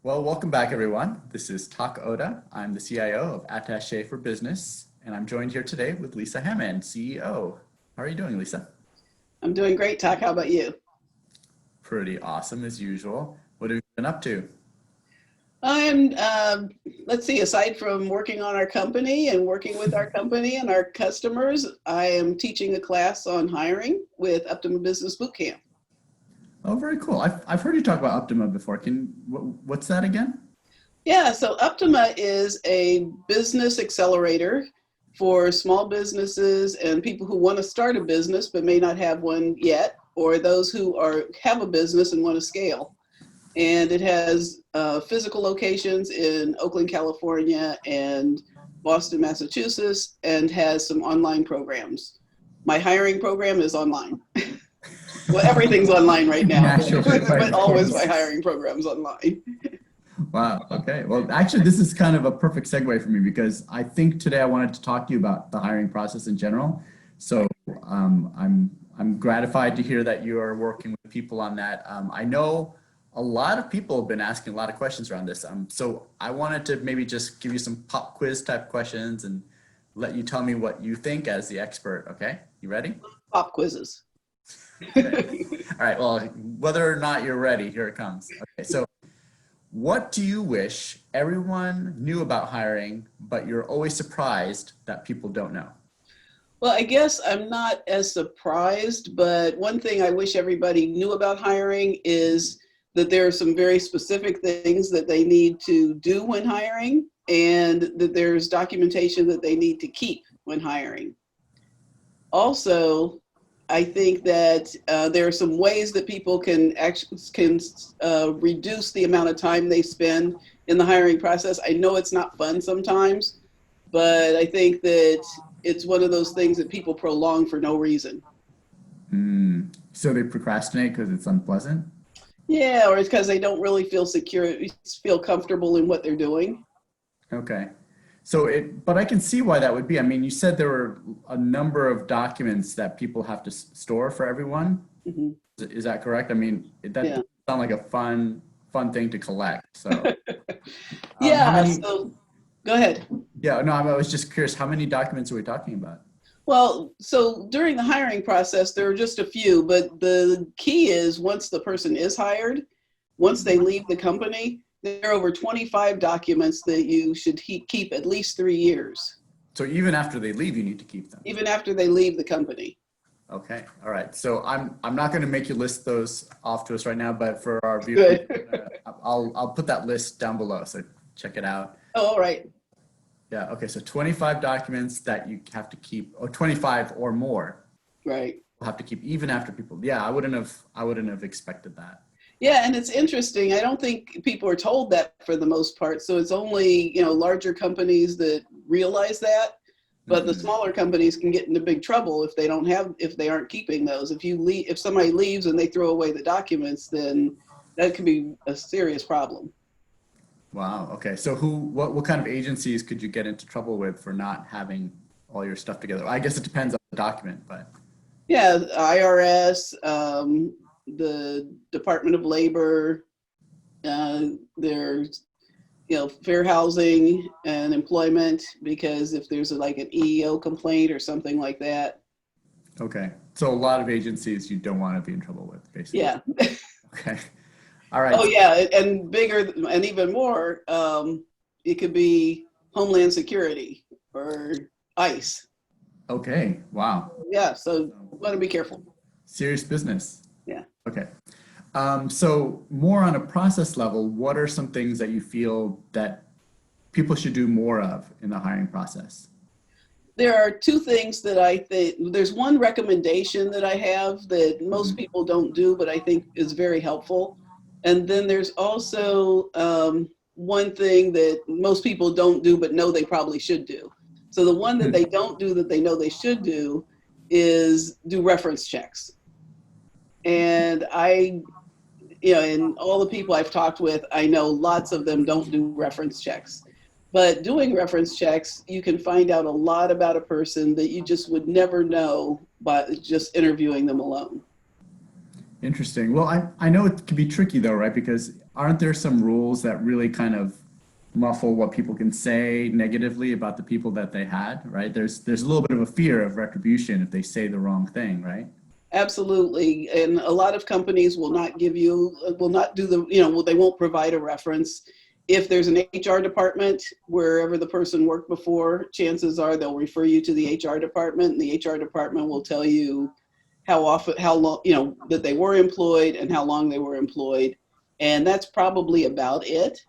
Well, welcome back, everyone. This is Tak Oda. I'm the CIO of Attaché for Business, and I'm joined here today with Lesa Hammond, CEO. How are you doing, Lisa? I'm doing great, Tak. How about you? Pretty awesome as usual. What have you been up to? I'm, let's see, aside from working on our company and working with our company and our customers, I am teaching a class on hiring with Optima Business Bootcamp. Oh, very cool. I've heard you talk about Optima before. What's that again? Yeah, so Optima is a business accelerator for small businesses and people who want to start a business but may not have one yet, or those who have a business and want to scale. And it has physical locations in Oakland, California and Boston, Massachusetts, and has some online programs. My hiring program is online. Well, everything's online right now, Naturally, right, but of always my course. hiring program's online. Wow. Okay. Well, actually, this is kind of a perfect segue for me because I think today I wanted to talk to you about the hiring process in general. So I'm gratified to hear that you are working with people on that. I know a lot of people have been asking a lot of questions around this. So I wanted to maybe just give you some pop quiz type questions and let you tell me what you think as the expert. Okay. You ready? Pop quizzes. Okay. All right. Well, whether or not you're ready, here it comes. Okay. So what do you wish everyone knew about hiring, but you're always surprised that people don't know? Well, I guess I'm not as surprised, but one thing I wish everybody knew about hiring is that there are some very specific things that they need to do when hiring, and that there's documentation that they need to keep when hiring. Also, I think that there are some ways that people can reduce the amount of time they spend in the hiring process. I know it's not fun sometimes, but I think that it's one of those things that people prolong for no reason. So they procrastinate because it's unpleasant? Yeah, or it's because they don't really feel secure, feel comfortable in what they're doing. Okay. But I can see why that would be. I mean, you said there were a number of documents that people have to store for everyone. Hmm. Is that correct? I mean, that Yeah. doesn't sound like a fun thing to collect. So, how Yeah, many? so go ahead. Yeah, no, I was just curious. How many documents are we talking about? Well, so during the hiring process, there are just a few, but the key is once the person is hired, once they leave the company, there are over 25 documents that you should keep at least 3 years, So even after they leave, you need to keep them. even after they leave the company. Okay. All right. So I'm not going to make you list those off to us right now, but for our viewers, Good. I'll put that list down below. So check it out. Oh, all right. Yeah. Okay. So 25 documents that you have to keep, or 25 or more, Right. will have to keep even after people. Yeah. I wouldn't have expected that. Yeah, and it's interesting. I don't think people are told that for the most part. So it's only, larger companies that realize that. But the Mhm. smaller companies can get into big trouble if they aren't keeping those. If somebody leaves and they throw away the documents, then that could be a serious problem. Wow. Okay. So what kind of agencies could you get into trouble with for not having all your stuff together? I guess it depends on the document, but Yeah, IRS, the Department of Labor, there's fair housing and employment, because if there's like an EEO complaint or something like that. okay. So a lot of agencies you don't want to be in trouble with, basically. Yeah. Okay. All right. Oh yeah, and bigger and even more, it could be Homeland Security or ICE. Okay. Wow. Yeah, so want to be careful. Serious business. Yeah. Okay. So more on a process level, what are some things that you feel that people should do more of in the hiring process? There are two things that I think, there's one recommendation that I have that most Mhm. people don't do, but I think is very helpful. And then there's also one thing that most people don't do, but know they probably should do. So the one that they don't do that they know they should do is do reference checks. And and all the people I've talked with, I know lots of them don't do reference checks. But doing reference checks, you can find out a lot about a person that you just would never know by just interviewing them alone. Interesting. Well, I know it can be tricky though, right? Because aren't there some rules that really kind of muffle what people can say negatively about the people that they had, right? There's a little bit of a fear of retribution if they say the wrong thing, right? Absolutely. And a lot of companies will not give you, will not do the, well, they won't provide a reference. If there's an HR department, wherever the person worked before, chances are they'll refer you to the HR department, and the HR department will tell you how often, how long, that they were employed and how long they were employed. And that's probably about it.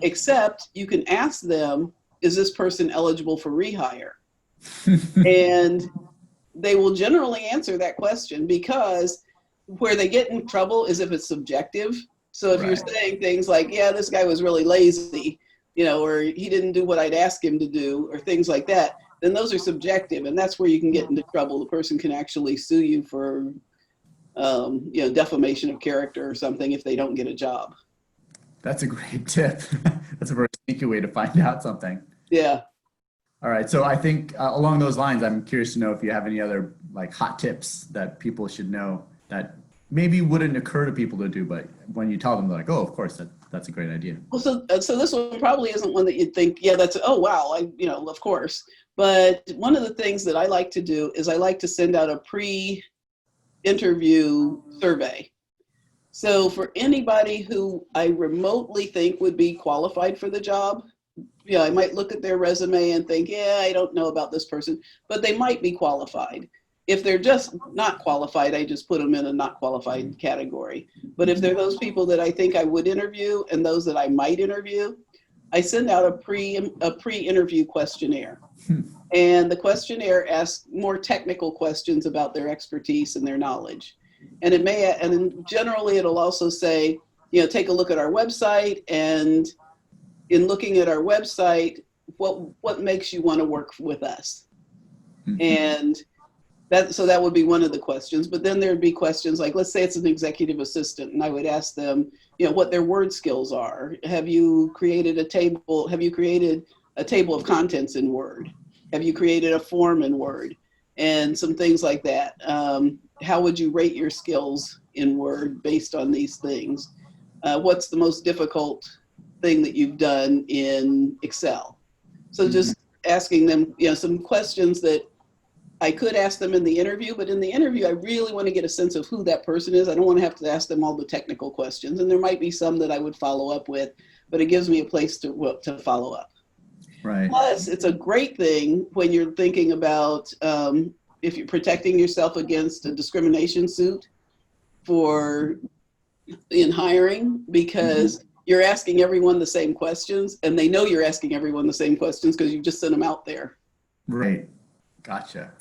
Except you can ask them, is this person eligible for rehire? And they will generally answer that question, because where they get in trouble is if it's subjective. So if you're saying things like, yeah, this guy was really lazy, or he didn't do what I'd ask him to do, or things like that, then those are subjective. And that's where you can get into trouble. The person can actually sue you for, defamation of character or something if they don't get a job. That's a great tip. That's a very sneaky way to find out something. Yeah. All right. So I think along those lines, I'm curious to know if you have any other like hot tips that people should know that maybe wouldn't occur to people to do, but when you tell them, they're like, oh, of course, that's a great idea. Well, so this one probably isn't one that you'd think, yeah, that's, oh, wow, of course. But one of the things that I like to do is I like to send out a pre-interview survey. So for anybody who I remotely think would be qualified for the job, I might look at their resume and think, yeah, I don't know about this person, but they might be qualified. If they're just not qualified, I just put them in a not qualified category. But if they're those people that I think I would interview and those that I might interview, I send out a pre-interview questionnaire. And the questionnaire asks more technical questions about their expertise and their knowledge. And generally it'll also say, take a look at our website, and in looking at our website, what makes you want to work with us? And so that would be one of the questions. But then there'd be questions like, let's say it's an executive assistant, and I would ask them, what their word skills are. Have you created a table? Have you created a table of contents in Word? Have you created a form in Word? And some things like that. How would you rate your skills in Word based on these things? What's the most difficult thing that you've done in Excel? So just asking them, some questions that I could ask them in the interview, but in the interview, I really want to get a sense of who that person is. I don't want to have to ask them all the technical questions, and there might be some that I would follow up with, but it gives me a place to follow up. Right. Plus, it's a great thing when you're thinking about if you're protecting yourself against a discrimination suit in hiring, because you're asking everyone the same questions, and they know you're asking everyone the same questions because you just sent them out there. Right. Gotcha.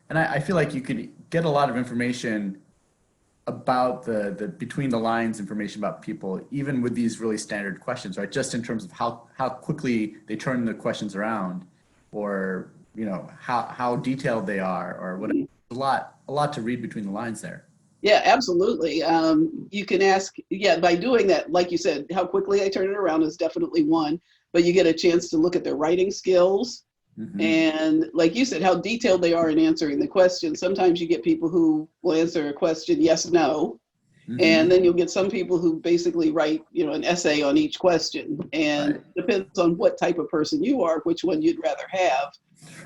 And I feel like you could get a lot of information about the between the lines information about people, even with these really standard questions, right? Just in terms of how quickly they turn the questions around, or, how detailed they are, or whatever. A lot to read between the lines there. Yeah, absolutely. You can ask, by doing that, like you said, how quickly I turn it around is definitely one, but you get a chance to look at their writing skills. And like you said, how detailed they are in answering the question. Sometimes you get people who will answer a question, yes, no. And then you'll get some people who basically write, an essay on each question. And depends on what type of person you are, which one you'd rather have,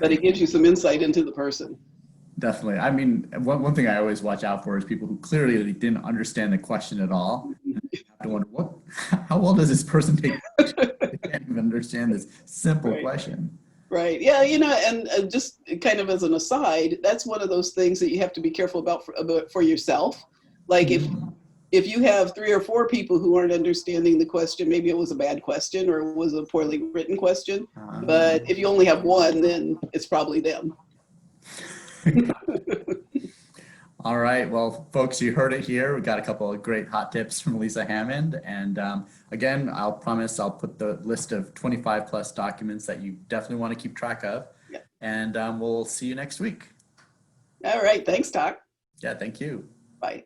but it gives you some insight into the person. Definitely. I mean, one thing I always watch out for is people who clearly didn't understand the question at all. You have to wonder, how well does this person take? They can't even understand this simple question. Right. Yeah. And just kind of as an aside, that's one of those things that you have to be careful about for yourself. Like if you have 3 or 4 people who aren't understanding the question, maybe it was a bad question or it was a poorly written question. But if you only have one, then it's probably them. All right. Well, folks, you heard it here. We got a couple of great hot tips from Lesa Hammond. And again, I'll promise I'll put the list of 25 plus documents that you definitely want to keep track of. Yeah. And we'll see you next week. All right. Thanks, Tak. Yeah, thank you. Bye.